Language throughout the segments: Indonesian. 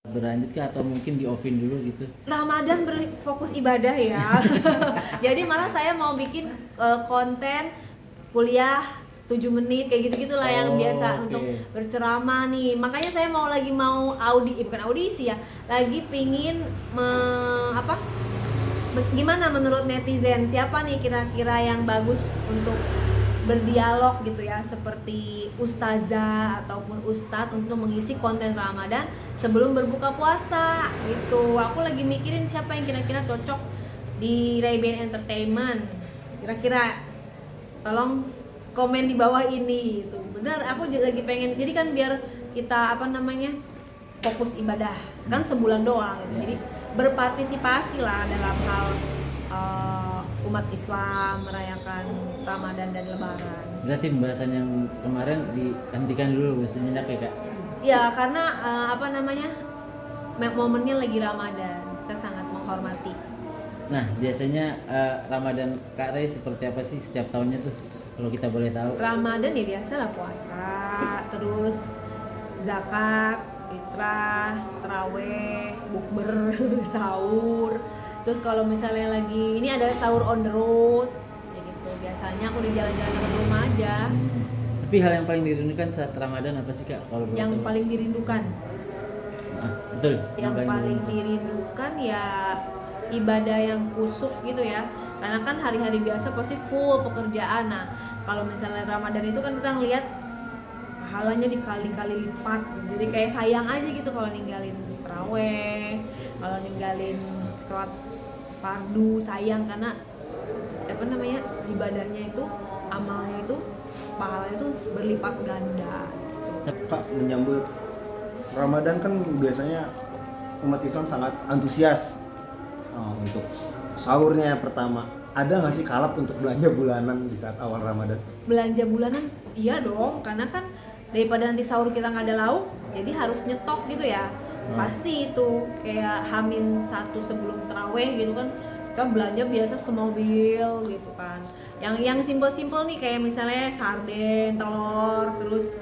Berlanjut kah atau mungkin di offin dulu gitu? Ramadan berfokus ibadah ya. Jadi malah saya mau bikin konten kuliah 7 menit kayak gitu-gitulah yang biasa untuk berceramah nih. Makanya saya mau bukan audisi ya. Lagi pingin gimana menurut netizen, siapa nih kira-kira yang bagus untuk berdialog gitu ya, seperti ustazah ataupun ustadz untuk mengisi konten Ramadan sebelum berbuka puasa gitu. Aku lagi mikirin siapa yang kira-kira cocok di Ray-Ban Entertainment. Kira-kira tolong komen di bawah ini gitu. Bener, aku juga lagi pengen, jadi kan biar kita fokus ibadah kan sebulan doang gitu. Jadi berpartisipasi lah dalam hal umat Islam merayakan Ramadan dan Lebaran. Berarti pembahasan yang kemarin dihentikan dulu sejenak ya Kak? Ya karena momennya lagi Ramadan, kita sangat menghormati. Nah biasanya Ramadan Kak Ray seperti apa sih setiap tahunnya tuh? Kalau kita boleh tahu. Ramadan ya biasa lah, puasa, terus zakat, fitrah, taraweh, bukber, sahur. Terus kalau misalnya lagi ini ada sahur on the road, ya gitu. Biasanya aku di jalan-jalan ke rumah aja. Tapi hal yang paling dirindukan saat Ramadan apa sih Kak? Kalau Yang paling dirindukan? Betul. Yang paling dirindukan ya ibadah yang kusuk gitu ya. Karena kan hari-hari biasa pasti full pekerjaan. Nah, kalau misalnya Ramadan itu kan kita ngeliat pahalanya dikali-kali lipat. Jadi kayak sayang aja gitu kalau ninggalin taraweh, kalau ninggalin sholat fardu, sayang karena ibadahnya itu, amalnya itu, pahalanya itu berlipat ganda. Kak, menyambut Ramadan kan biasanya umat Islam sangat antusias untuk sahurnya pertama. Ada nggak sih kalap untuk belanja bulanan di saat awal Ramadan? Belanja bulanan iya dong, karena kan daripada nanti sahur kita nggak ada lauk, jadi harus nyetok gitu ya. Pasti itu kayak H-1 sebelum taraweh gitu kan, kita belanja biasa semobil gitu kan. Yang simpel-simpel nih kayak misalnya sarden, telur, terus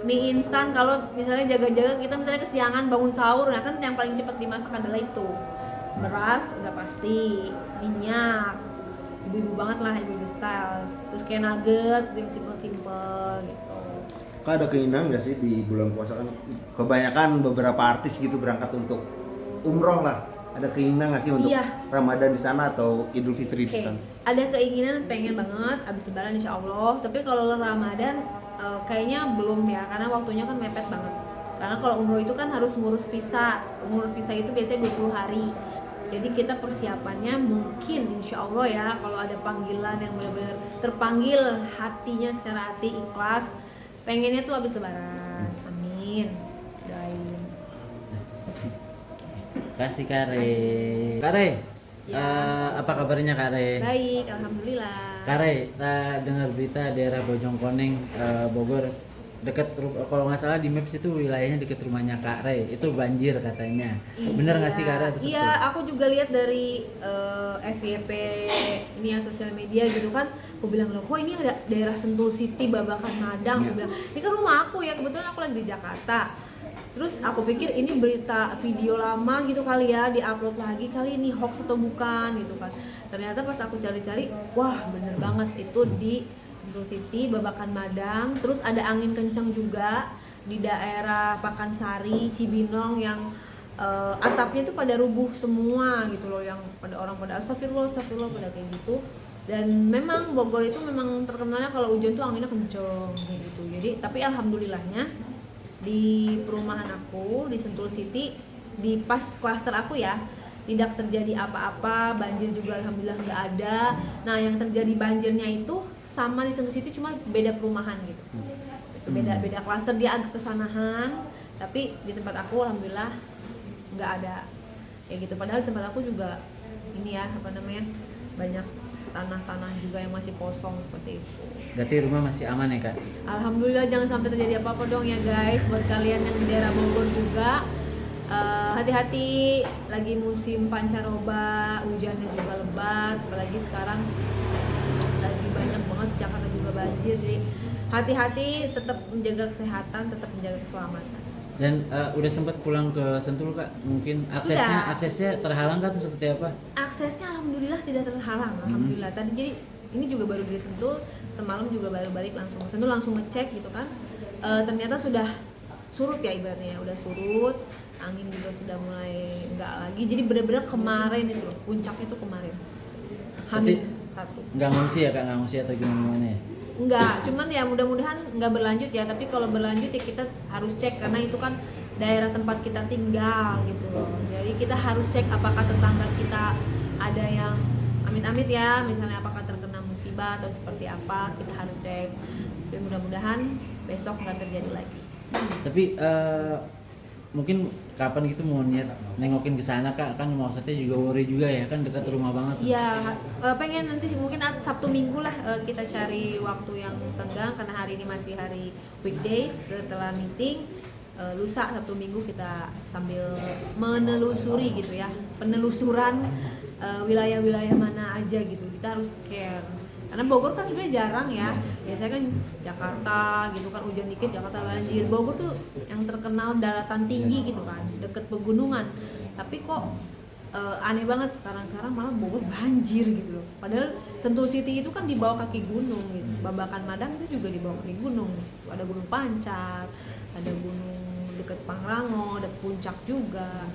mie instan. Kalau misalnya jaga-jaga kita misalnya kesiangan bangun sahur, nah kan yang paling cepat dimasak adalah itu. Beras udah pasti, minyak, ibu-ibu banget lah, ibu-ibu style. Terus kayak nugget yang simpel-simpel gitu. Kak, ada keinginan nggak sih di bulan puasa kan kebanyakan beberapa artis gitu berangkat untuk umroh lah. Ada keinginan nggak sih untuk Ramadan di sana atau Idul Fitri di sana? Ada keinginan, pengen banget abis Lebaran insya Allah. Tapi kalau Ramadan kayaknya belum ya, karena waktunya kan mepet banget. Karena kalau umroh itu kan harus ngurus visa. Ngurus visa itu biasanya 20 hari. Jadi kita persiapannya mungkin insya Allah ya, kalau ada panggilan yang benar-benar terpanggil hatinya secara hati ikhlas, pengennya tuh habis Lebaran. Amin. Doain. Kasih Kare. Kare. Ya. Apa kabarnya Kare? Baik, alhamdulillah. Kare, dengar berita daerah Bojongkoneng, Bogor, dekat kalau nggak salah di Maps itu wilayahnya dekat rumahnya Kak Ray, itu banjir katanya. Bener nggak sih Kak Ray? Iya, aku juga lihat dari FYP ini ya, sosial media gitu kan. Aku bilang loh, kok ini ada daerah Sentul City, Babakan Madang. Aku bilang, ini kan rumah aku ya, kebetulan aku lagi di Jakarta. Terus aku pikir ini berita video lama gitu kali ya, diupload lagi kali, ini hoax atau bukan gitu kan. Ternyata pas aku cari-cari, wah bener banget itu di Sentul City, Babakan Madang. Terus ada angin kencang juga di daerah Pakansari, Cibinong yang atapnya tuh pada rubuh semua gitu loh, yang pada astagfirullah pada kayak gitu. Dan memang Bogor itu memang terkenalnya kalau hujan tuh anginnya kenceng kayak gitu. Jadi tapi alhamdulillahnya di perumahan aku di Sentul City, di pas klaster aku ya, tidak terjadi apa-apa, banjir juga alhamdulillah nggak ada. Nah yang terjadi banjirnya itu sama di Sentul City, cuma beda perumahan gitu. Itu beda klaster, dia agak kesanahan, tapi di tempat aku alhamdulillah nggak ada kayak gitu. Padahal di tempat aku juga ini ya banyak tanah-tanah juga yang masih kosong seperti itu. Berarti rumah masih aman ya Kak? Alhamdulillah, jangan sampai terjadi apa-apa dong ya guys. Buat kalian yang di daerah Bogor juga, hati-hati, lagi musim pancaroba, hujannya juga lebat, apalagi sekarang lagi banyak banget Jakarta juga banjir. Jadi hati-hati, tetap menjaga kesehatan, tetap menjaga keselamatan. Dan udah sempat pulang ke Sentul Kak? Mungkin Udah. aksesnya terhalang Kak atau seperti apa? Aksesnya alhamdulillah tidak terhalang, alhamdulillah. Tadi jadi ini juga baru dari Sentul, semalam juga baru balik langsung ke Sentul, langsung ngecek gitu kan. Ternyata sudah surut ya ibaratnya, udah surut, angin juga sudah mulai enggak lagi. Jadi benar-benar kemarin itu loh, puncaknya itu kemarin. Hamil satu. Nggak ngungsi ya Kak? Nggak ngungsi atau gimana ya? Enggak, cuman ya mudah-mudahan nggak berlanjut ya. Tapi kalau berlanjut ya kita harus cek karena itu kan daerah tempat kita tinggal gitu loh. Jadi kita harus cek apakah tetangga kita ada yang amit-amit ya, misalnya apakah terkena musibah atau seperti apa, kita harus cek. Dan mudah-mudahan besok nggak terjadi lagi. Tapi mungkin kapan gitu mau niat nengokin ke sana Kak? Kan maksudnya juga worry juga ya, kan dekat rumah banget. Iya, pengen nanti mungkin Sabtu Minggu lah kita cari waktu yang senggang karena hari ini masih hari weekdays setelah meeting. Lusa Sabtu Minggu kita sambil menelusuri gitu ya, penelusuran wilayah-wilayah mana aja gitu. Kita harus care. Karena Bogor kan sebenarnya jarang ya. Biasanya kan Jakarta gitu kan, hujan dikit Jakarta banjir. Bogor tuh yang terkenal daratan tinggi gitu kan, deket pegunungan. Tapi kok aneh banget sekarang malah Bogor banjir gitu loh. Padahal Sentul City itu kan di bawah kaki gunung gitu. Babakan Madang itu juga di bawah kaki gunung. Ada Gunung Pancar, ada gunung deket Pangrango, ada puncak juga.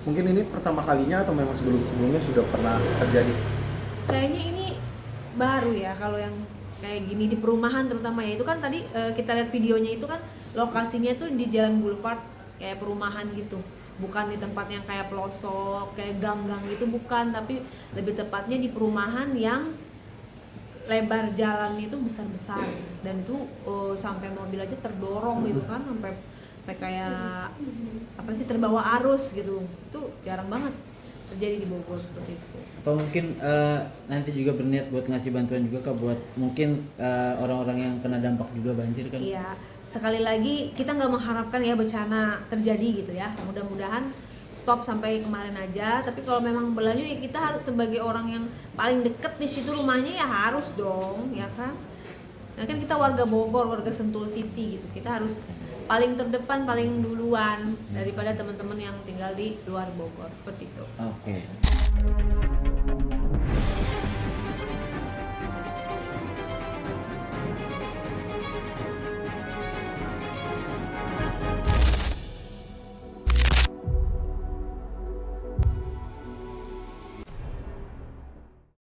Mungkin ini pertama kalinya atau memang sebelum-sebelumnya sudah pernah terjadi? Kayaknya ini baru ya kalau yang kayak gini di perumahan terutama ya. Itu kan tadi kita lihat videonya itu kan lokasinya tuh di Jalan Boulevard kayak perumahan gitu, bukan di tempat yang kayak pelosok kayak gang-gang gitu, bukan, tapi lebih tepatnya di perumahan yang lebar jalannya itu besar-besar dan itu sampai mobil aja terdorong gitu kan, sampai kayak apa sih, terbawa arus gitu. Itu jarang banget terjadi di Bogor seperti itu. Apa mungkin nanti juga berniat buat ngasih bantuan juga Kak buat mungkin orang-orang yang kena dampak juga banjir kan? Iya, sekali lagi kita nggak mengharapkan ya bencana terjadi gitu ya. Mudah-mudahan stop sampai kemarin aja. Tapi kalau memang berlanjut ya kita harus sebagai orang yang paling deket di situ rumahnya ya harus dong, ya kan? Nah kan kita warga Bogor, warga Sentul City gitu. Kita harus paling terdepan, paling duluan daripada teman-teman yang tinggal di luar Bogor seperti itu. Oke.